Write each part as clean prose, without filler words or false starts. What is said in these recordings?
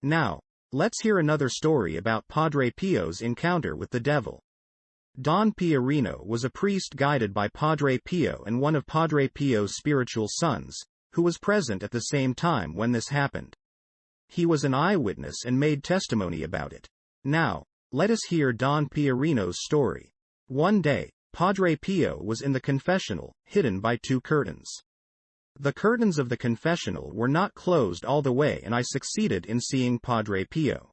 Now, let's hear another story about Padre Pio's encounter with the devil. Don Piorino was a priest guided by Padre Pio and one of Padre Pio's spiritual sons, who was present at the same time when this happened. He was an eyewitness and made testimony about it. Now, let us hear Don Piorino's story. One day, Padre Pio was in the confessional, hidden by two curtains. The curtains of the confessional were not closed all the way and I succeeded in seeing Padre Pio.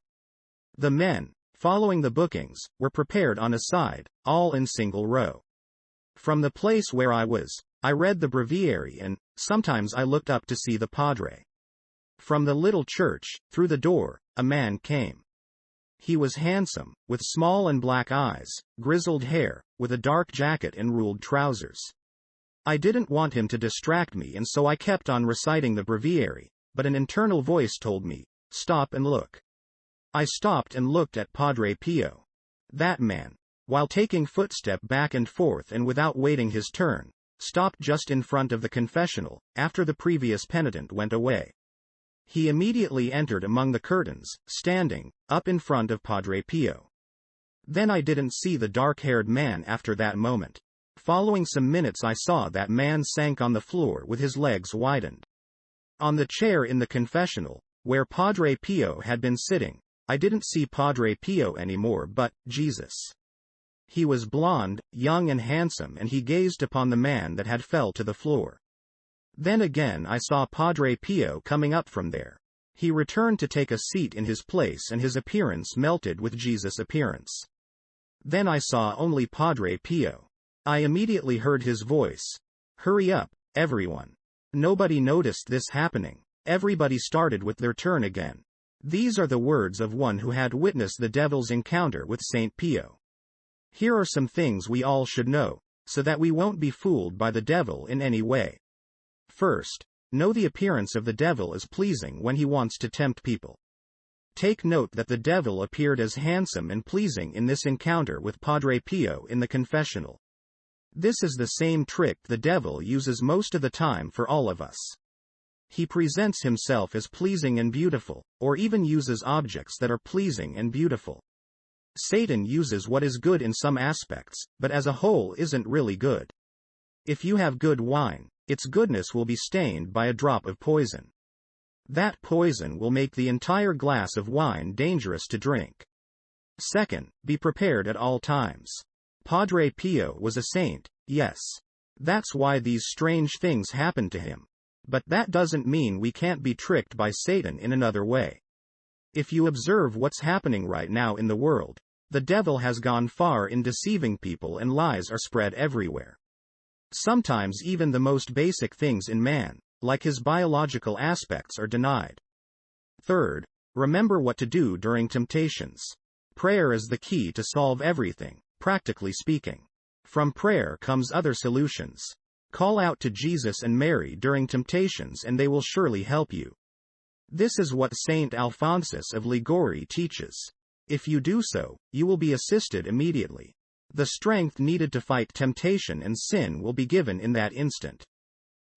The men, following the bookings, were prepared on a side, all in single row. From the place where I was, I read the breviary and, sometimes I looked up to see the Padre. From the little church, through the door, a man came. He was handsome, with small and black eyes, grizzled hair, with a dark jacket and ruled trousers. I didn't want him to distract me and so I kept on reciting the breviary, but an internal voice told me, "Stop and look." I stopped and looked at Padre Pio. That man, while taking footstep back and forth and without waiting his turn, stopped just in front of the confessional, after the previous penitent went away. He immediately entered among the curtains, standing up in front of Padre Pio. Then I didn't see the dark-haired man after that moment. Following some minutes I saw that man sank on the floor with his legs widened. On the chair in the confessional, where Padre Pio had been sitting, I didn't see Padre Pio anymore but Jesus. He was blond, young and handsome and he gazed upon the man that had fell to the floor. Then again I saw Padre Pio coming up from there. He returned to take a seat in his place and his appearance melted with Jesus' appearance. Then I saw only Padre Pio. I immediately heard his voice. "Hurry up, everyone." Nobody noticed this happening. Everybody started with their turn again. These are the words of one who had witnessed the devil's encounter with Saint Pio. Here are some things we all should know, so that we won't be fooled by the devil in any way. First, know the appearance of the devil is pleasing when he wants to tempt people. Take note that the devil appeared as handsome and pleasing in this encounter with Padre Pio in the confessional. This is the same trick the devil uses most of the time for all of us. He presents himself as pleasing and beautiful, or even uses objects that are pleasing and beautiful. Satan uses what is good in some aspects, but as a whole isn't really good. If you have good wine, its goodness will be stained by a drop of poison. That poison will make the entire glass of wine dangerous to drink. Second, be prepared at all times. Padre Pio was a saint, yes. That's why these strange things happened to him. But that doesn't mean we can't be tricked by Satan in another way. If you observe what's happening right now in the world, the devil has gone far in deceiving people and lies are spread everywhere. Sometimes even the most basic things in man, like his biological aspects, are denied. Third, remember what to do during temptations. Prayer is the key to solve everything, practically speaking. From prayer comes other solutions. Call out to Jesus and Mary during temptations and they will surely help you. This is what Saint Alphonsus of Liguori teaches. If you do so, you will be assisted immediately. The strength needed to fight temptation and sin will be given in that instant.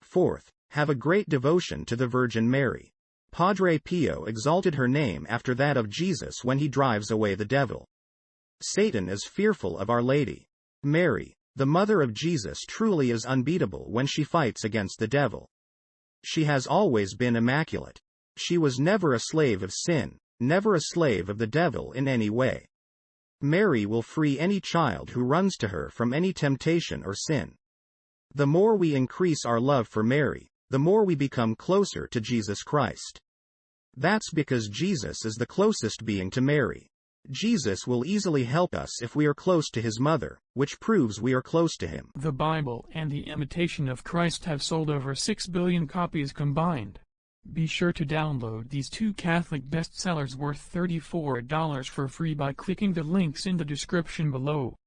Fourth, have a great devotion to the Virgin Mary. Padre Pio exalted her name after that of Jesus when he drives away the devil. Satan is fearful of Our Lady. Mary, the mother of Jesus, truly is unbeatable when she fights against the devil. She has always been immaculate. She was never a slave of sin, never a slave of the devil in any way. Mary will free any child who runs to her from any temptation or sin. The more we increase our love for Mary, the more we become closer to Jesus Christ. That's because Jesus is the closest being to Mary. Jesus will easily help us if we are close to his mother, which proves we are close to him. The Bible and The Imitation of Christ have sold over 6 billion copies combined. Be sure to download these two Catholic bestsellers worth $34 for free by clicking the links in the description below.